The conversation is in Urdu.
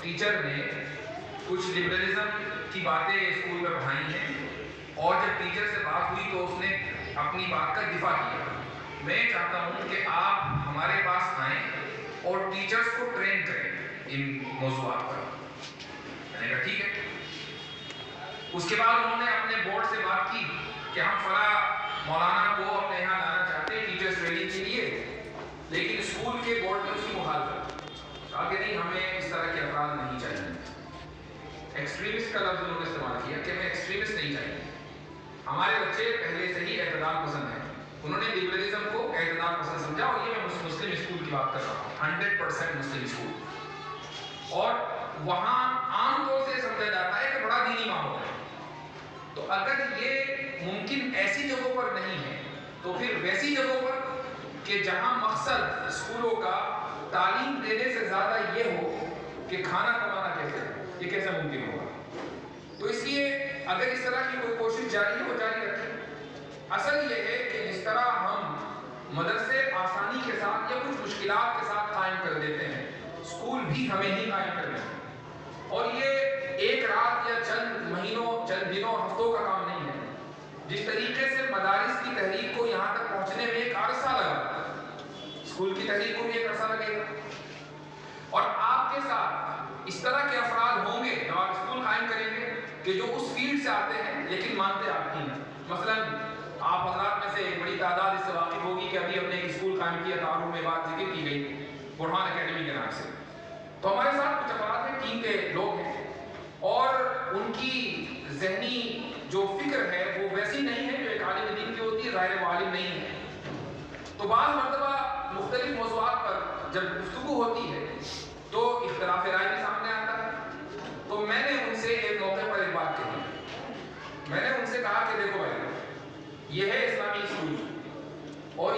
ٹیچر نے کچھ لبرلزم کی باتیں اسکول میں پڑھائی ہیں، اور جب ٹیچر سے بات ہوئی تو اس نے اپنی بات کا دفاع کیا۔ میں چاہتا ہوں کہ آپ ہمارے پاس آئیں اور ٹیچرز کو ٹرین کریں ان موضوعات پر۔ میں نے کہا ٹھیک ہے۔ اس کے بعد انہوں نے اپنے بورڈ سے بات کی کہ ہم فلاں مولانا کو اپنے یہاں لانا چاہتے ہیں ٹیچرز ٹریننگ کے لیے، لیکن اسکول کے بورڈ نے اس کی مخالفت کہا کہ نہیں، ہمیں اس طرح کے افراد نہیں چاہیے۔ ایکسٹریمسٹ کا لفظ انہوں نے استعمال کیا کہ ہمیں ایکسٹریمسٹ نہیں چاہیے، ہمارے بچے پہلے سے ہی اعتدال پسند ہیں۔ انہوں نے لبرلزم کو اعتدال پسند سمجھا، اور یہ میں مسلم اسکول کی بات کر رہا ہوں، 100% مسلم اسکول، اور وہاں عام طور سے سمجھا جاتا ہے کہ بڑا دینی ماحول ہے۔ تو اگر یہ ممکن ایسی جگہوں پر نہیں ہے تو پھر ویسی جگہوں پر کہ جہاں مقصد اسکولوں کا تعلیم دینے سے زیادہ یہ ہو کہ کھانا کمانا کیسے ہے، یہ کیسے ممکن ہوگا؟ تو اس لیے اگر اس طرح کی کوئی کوشش جاری ہے وہ جاری رکھیں۔ اصل یہ ہے کہ جس طرح ہم مدرسے آسانی کے ساتھ یا کچھ مشکلات کے ساتھ قائم کر دیتے ہیں، اسکول بھی ہمیں ہی قائم کرنے ہیں، اور یہ ایک رات یا چند مہینوں، چند دنوں، ہفتوں کا کام نہیں ہے۔ جس طریقے سے مدارس کی تحریک کو یہاں تک پہنچنے میں ایک عرصہ لگا، اسکول کی تحریک کو بھی ایک عرصہ لگے گا، اور آپ کے ساتھ اس طرح کے افراد ہوں گے جو آپ اسکول قائم کریں گے کہ جو اس فیلڈ سے آتے ہیں لیکن مانتے آپ کی ہیں۔ مثلا آپ حضرات میں سے ایک بڑی تعداد اس سے واقف ہوگی کہ ابھی ہم نے ایک اسکول قائم کیا، تعارف میں بات ذکر کی گئی، برہان اکیڈمی کے نام سے۔ تو ہمارے ساتھ کچھ افراد ہیں، ٹیم کے لوگ ہیں، اور ان کی ذہنی جو فکر ہے وہ ویسی نہیں ہے جو ایک عالم دین کی ہوتی ہے، ظاہر وہ عالم نہیں ہے۔ تو بعض مرتبہ مختلف موضوعات پر جب گفتگو ہوتی ہے تو اختلاف رائے بھی سامنے آتا ہے۔ تو میں نے ان سے ایک موقع پر ایک بات کہی، میں نے ان سے کہا کہ دیکھو بھائی، یہ ہے اسلامی اسکول، اور یہ